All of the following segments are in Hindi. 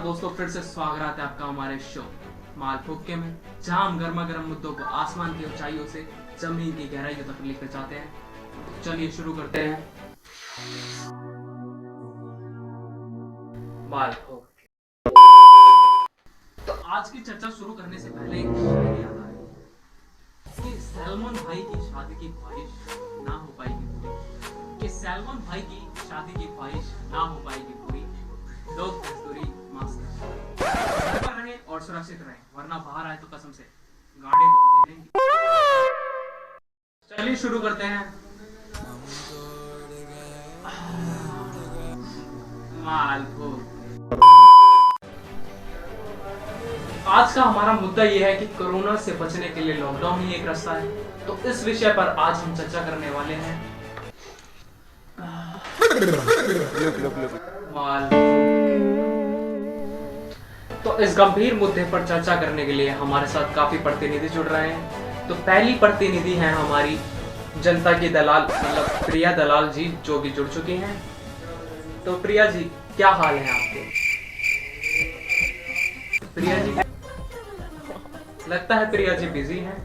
नमस्कार दोस्तों, फिर से स्वागत है आपका हमारे शो माल फुक्के में, जहां हम गर्मा गर्म मुद्दों को आसमान की ऊंचाइयों से जमीन की गहराइयों तक लेकर जाते हैं। तो चलिए शुरू करते हैं माल फुक्के। तो आज की चर्चा शुरू करने से पहले एक शायरी याद आ रही है कि सलमान भाई की शादी की ख्वाहिश ना हो पाएगी पूरी, कि सलमान भाई की शादी की ख्वाहिश ना हो पाएगी पूरी। लोग मजदूरी मास्क घर पर रहें और सुरक्षित रहें, वरना बाहर आए तो कसम से गाड़ी तोड़ देंगे। चलिए शुरू करते हैं मालपुर। आज का हमारा मुद्दा यह है कि कोरोना से बचने के लिए लॉकडाउन ही एक रास्ता है। तो इस विषय पर आज हम चर्चा करने वाले हैं तो इस गंभीर मुद्दे पर चर्चा करने के लिए हमारे साथ काफी प्रतिनिधि जुड़ रहे हैं। तो पहली प्रतिनिधि हैं हमारी जनता की दलाल मतलब प्रिया दलाल जी, जो भी जुड़ चुकी हैं। तो प्रिया जी, क्या हाल है आपके? प्रिया जी, लगता है प्रिया जी बिजी हैं।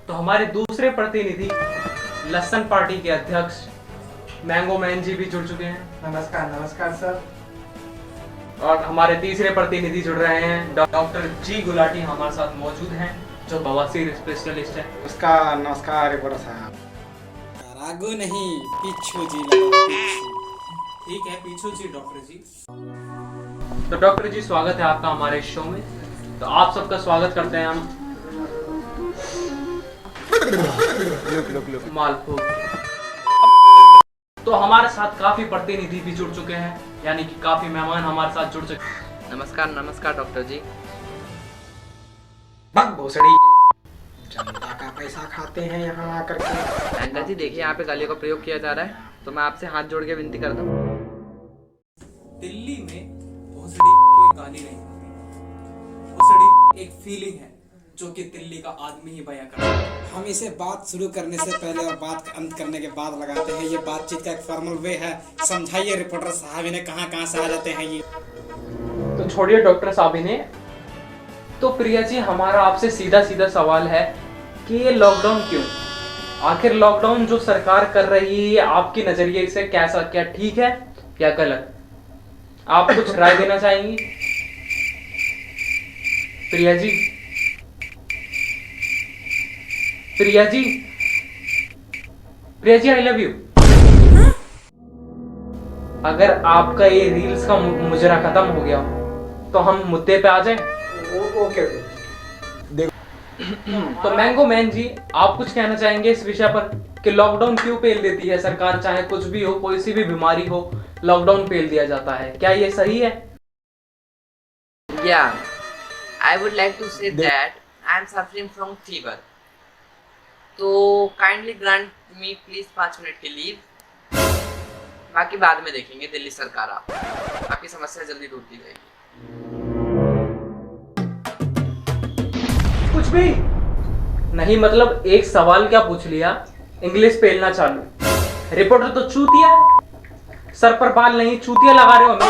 तो हमारे दूसरे प्रतिनिधि लसन पार्टी के अध्यक्ष मैंगो मैन जी भी जुड़ चुके हैं। नमस्कार नमस्कार सर। और हमारे तीसरे प्रतिनिधि जुड़ रहे हैं डॉक्टर जी गुलाटी हमारे साथ मौजूद हैं, जो बवासीर स्पेशलिस्ट है। नमस्कार नमस्कार बड़ा साहब। आगू नहीं पीछू जी लगाओ पीछू। ठीक है पीछू जी डॉक्टर जी। तो डॉक्टर जी, स्वागत है आपका हमारे शो में। तो आप सबका स्वागत करते हैं हम मालपुर। तो हमारे साथ काफी प्रतिनिधि भी जुड़ चुके हैं, यानी कि काफी मेहमान हमारे साथ जुड़ चुके हैं। नमस्कार नमस्कार डॉक्टर जी। बक भोसड़ी, जनता का पैसा खाते हैं यहाँ आकर के। अंकल जी देखिए, यहाँ पे गालियों का प्रयोग किया जा रहा है, तो मैं आपसे हाथ जोड़ के विनती करता हूँ। दिल्ली में भोसड़ी कोई गाली नहीं होती। भोसड़ी एक फीलिंग है जो कि दिल्ली का आदमी ही बयां करता है। हम इसे बात शुरू करने से पहले और बात का अंत करने के बाद लगाते हैं। ये बातचीत का एक फॉर्मल वे है। समझाइए रिपोर्टर साहब, इन्हें कहाँ से आ जाते हैं ये। तो छोड़िए डॉक्टर साहब इन्हें। तो प्रिया जी, हमारा आपसे सीधा सीधा सवाल है कि ये लॉकडाउन क्यों? आखिर लॉकडाउन जो सरकार कर रही है, आपकी नजरिए से कैसा, क्या ठीक है या गलत? आप कुछ राय देना चाहेंगी Priya ji? Priya ji, Priya ji I love you. अगर आपका ये रील्स का मुजरा खत्म हो गया तो हम मुद्दे पे आ जाएं। ओके तो मैंगो मैन जी, आप कुछ कहना चाहेंगे इस विषय पर कि लॉकडाउन क्यों पेल देती है सरकार? चाहे कुछ भी हो, कोई सी भी बीमारी हो, लॉकडाउन पेल दिया जाता है, क्या ये सही है? Yeah, I would like to say that I am suffering from fever. तो kindly grant me please 5 minute के लीव। बाकी बाद में देखेंगे, दिल्ली सरकार आपकी समस्या जल्दी दूर की जाएगी। कुछ भी नहीं, मतलब एक सवाल क्या पूछ लिया, इंग्लिश पेलना चालू। रिपोर्टर तो चूतिया है, सर पर बाल नहीं, चूतिया लगा रहे हो हमें।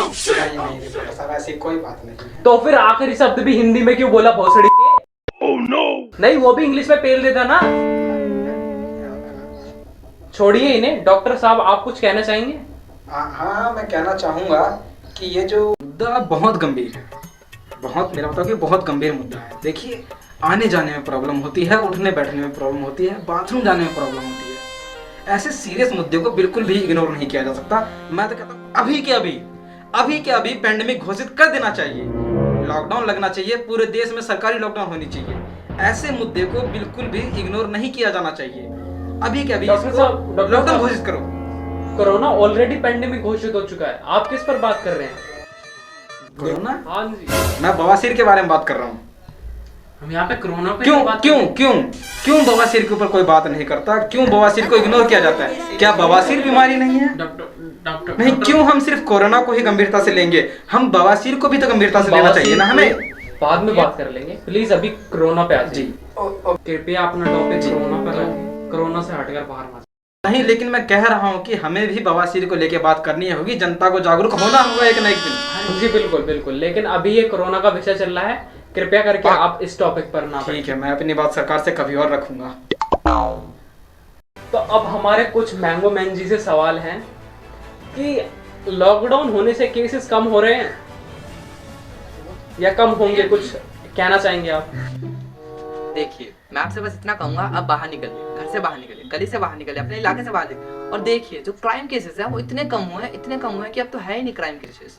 नहीं रिपोर्टर साहब, ऐसी कोई बात नहीं है। तो फिर आखिरी शब्द भी हिंदी में क्यों बोला भोसड़ी के? नहीं, वो भी इंग्लिश में पेल देता ना। छोड़िए इन्हें। डॉक्टर साहब, आप कुछ कहना चाहेंगे? हाँ, मैं कहना चाहूँगा कि ये जो मुद्दा बहुत गंभीर है, बहुत, मेरा मतलब कि बहुत गंभीर मुद्दा है। देखिए, आने जाने में प्रॉब्लम होती है, उठने बैठने में प्रॉब्लम होती है, बाथरूम जाने में प्रॉब्लम होती है। ऐसे सीरियस मुद्दे को बिल्कुल भी इग्नोर नहीं किया जा सकता। मैं तो कहता हूँ अभी के अभी पेंडेमिक घोषित कर देना चाहिए। लॉकडाउन लगना चाहिए, पूरे देश में सरकारी लॉकडाउन होनी चाहिए। ऐसे मुद्दे को बिल्कुल भी इग्नोर नहीं किया जाना चाहिए। अभी के अभी लॉकडाउन घोषित करो। कोरोना ऑलरेडी पेंडेमिक घोषित हो चुका है, आप किस पर बात कर रहे हैं? कोरोना? हाँ जी, मैं बवासीर के बारे में बात कर रहा हूँ। हम यहाँ पे कोरोना पे क्यों बवासीर के ऊपर कोई बात नहीं करता? क्यों बवासीर को इग्नोर किया जाता है? क्या बवासीर बीमारी नहीं है? डॉक्टर नहीं, क्यों हम सिर्फ कोरोना को ही गंभीरता से लेंगे? हम बवासीर को भी तो गंभीरता से लेना चाहिए ना हमें। बाद में बात कर लेंगे, प्लीज अभी कोरोना पे आ जाइए। कृपया अपना टॉपिक कोरोना पर रखें, कोरोना से हटकर बाहर मत। नहीं, लेकिन मैं कह रहा हूँ कि हमें भी बवासीर को लेके बात करनी होगी। जनता को जागरूक होना होगा एक न एक दिन। जी बिल्कुल बिल्कुल, लेकिन अभी ये कोरोना का विषय चल रहा है, कृपया करके आप इस टॉपिक पर ना ठीक है, मैं अपनी बात सरकार से कभी और रखूंगा। तो अब हमारे कुछ मैंगो मैन जी से सवाल हैं कि लॉकडाउन होने से केसेस कम हो रहे हैं या कम होंगे, कुछ कहना चाहेंगे आप? देखिए, मैं आपसे बस इतना कहूंगा, अब बाहर निकलिए, घर से बाहर निकलिए, गली से बाहर निकलिए, अपने इलाके से बाहर निकलिए, और देखिए जो क्राइम केसेस है वो इतने कम हुए हैं कि अब तो है ही नहीं क्राइम केसेस।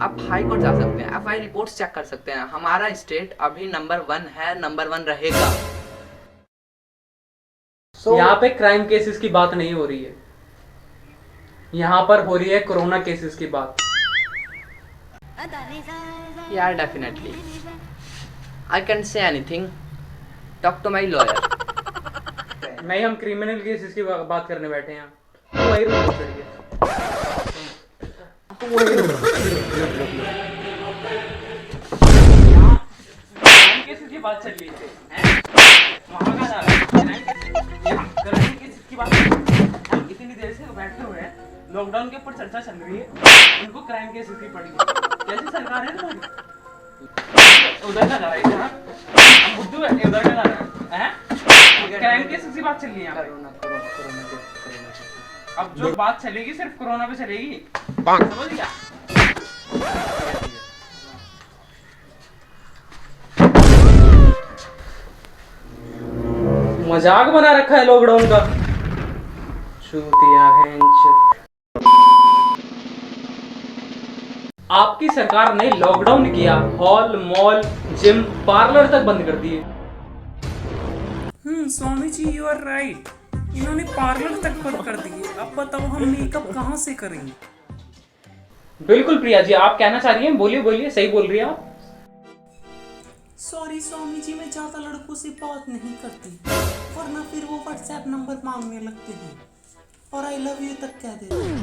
आप हाई कोर्ट जा सकते हैं, एफआईआर रिपोर्ट्स चेक कर सकते हैं। हमारा स्टेट अभी नंबर 1 है, नंबर 1 रहेगा। यहाँ पे क्राइम केसेस की बात नहीं हो रही है, यहाँ पर हो रही है कोरोना केसेस की बात। यार definitely I can say anything, talk to my lawyer. नहीं, हम क्रिमिनल केसेस की बात करने बैठे हैं। तो वही रूल चलिए। क्राइम केसेस की बात चल रही है, वहाँ का जा रहा है क्राइम केसेस की बात। हम इतनी देर से बैठे हुए हैं, लॉकडाउन के ऊपर चर्चा चल रही है, उनको क्राइम केसेस की पड़ी है। कैसी सरकार है तुम्हारी? उधर का जा रहा है हाँ? हम बुद्धू है, उधर का जा रहा है हैं? क्राइम केसेस की बात चल रही है यहाँ पे। अब जो बात चलेगी सिर्फ कोरोना पे चलेगी, समझ गया? मजाक बना रखा है लॉकडाउन का, चूतिया भैंस। आपकी सरकार ने लॉकडाउन किया, हॉल मॉल जिम पार्लर तक बंद कर दिए। Swami ji you are right, इन्होंने पार्लर तक बंद कर दिए। अब बताओ हम मेकअप कहाँ से करेंगे? बिल्कुल प्रिया जी, आप कहना चाह रही हैं, बोलिए बोलिए, सही बोल रही हैं आप। सॉरी स्वामी जी, मैं ज्यादा लड़कों से बात नहीं करती, वरना फिर वो व्हाट्सएप नंबर मांगने लगते हैं और आई लव यू तक कह देते हैं।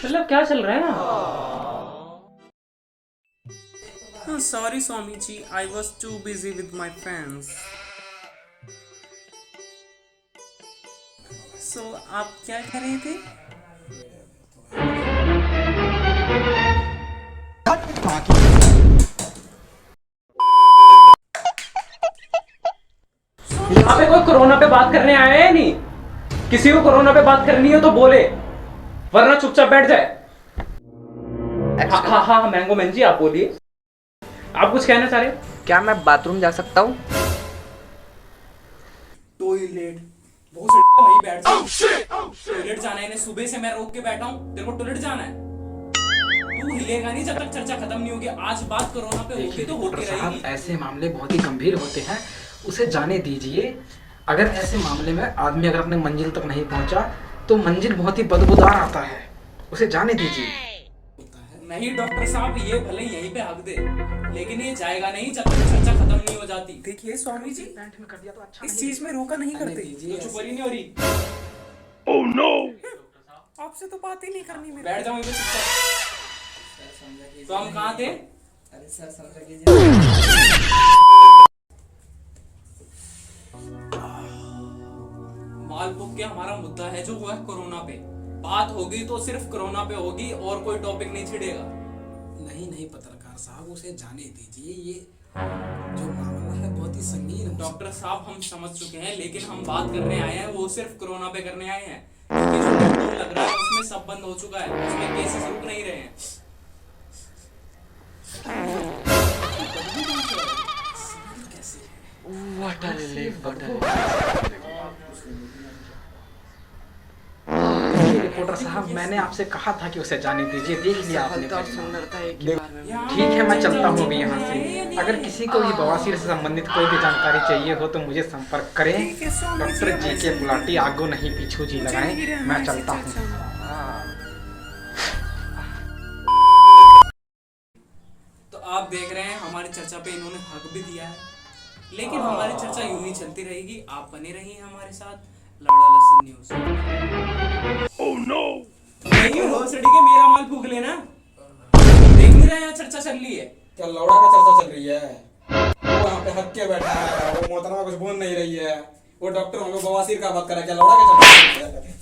मतलब क्या चल रहा है ना? Sorry Swami ji, I was too busy with my friends. So आप क्या कर रहे थे? यहाँ पे कोई कोरोना पे बात करने आया है नहीं? किसी को कोरोना पे बात करनी हो तो बोले, वरना चुपचाप बैठ जाए। हाँ हाँ हाँ, मैंगो मैन जी आप बोलिए, आप कुछ कहना चाह रहे हो? क्या मैं बाथरूम जा सकता हूँ? टॉयलेट बहुत सड़का वहीं बैठ जाओ। टॉयलेट जाना है, इन्हें सुबह से मैं रोक के बैठा हूँ, तेरे को टॉयलेट जाना है, तू हिलेगा नहीं जब तक चर्चा खत्म नहीं होगी। आज बात कोरोना पे होगी तो होती रहेगी। ऐसे मामले बहुत ही गंभीर होते हैं, उसे जाने दीजिए। अगर ऐसे मामले में आदमी अगर अपने मंजिल तक नहीं पहुंचा तो मंजिल बहुत ही बदबूदार आता है, उसे जाने दीजिए। नहीं डॉक्टर साहब, ये भले यहीं पे हक दे, लेकिन ये जाएगा नहीं जब तक चर्चा खत्म नहीं हो जाती। देखिए स्वामी जी, इस चीज में रोका नहीं करते। तो चुप नहीं हो रही। ओह नो, आपसे तो बात ही नहीं करनी मेरी। बैठ जाओ चुपचाप। तो हम कहाँ थे? अरे सर समझा कीजिए। मालपुक के हमारा मुद्दा है जो हुआ है कोरोना पे। बात होगी तो सिर्फ कोरोना पे होगी और कोई टॉपिक नहीं छिड़ेगा। नहीं पत्रकार साहब, उसे जाने दीजिए। ये जो मामला है बहुत ही संगीन है। डॉक्टर साहब हम समझ चुके हैं, लेकिन हम बात करने आए हैं वो सिर्फ कोरोना पे करने आए हैं, क्योंकि जो लॉकडाउन लग रहा है उसमें सब बंद हो चुका है, उसमें केसेस रुक नहीं रहे हैं। What a relief, what a reporter साहब, मैंने आपसे कहा था कि उसे जाने दीजिए, देख लिया आपने। सुंदरता एक ही बार में। ठीक है, मैं चलता हूँ अभी यहाँ से। अगर किसी को भी बवासीर से संबंधित कोई भी जानकारी चाहिए हो तो मुझे संपर्क करें। डॉक्टर जी के गुलाटी आगो नहीं पीछू जी लगाएं। मैं चलता हूँ। तो आप देख रहे हैं हमारी चर्चा पे इन्होंने हक भी दिया है, लेकिन हमारी चर्चा यूं ही चलती रहेगी। आप बने रहिए हमारे साथ लौड़ा लसन न्यूज। ओह नो, नहीं हो सड़ी के मेरा माल फूक लेना। देख नहीं रहे यहाँ चर्चा चल रही है? क्या लौड़ा का चर्चा चल रही है? वो वहाँ पे हक के बैठा है, वो मोहतरमा कुछ बोल नहीं रही है, वो डॉक्टर हमको बवासीर का बात कर रहा है। क्या लौड़ा का चर्चा चल रही है?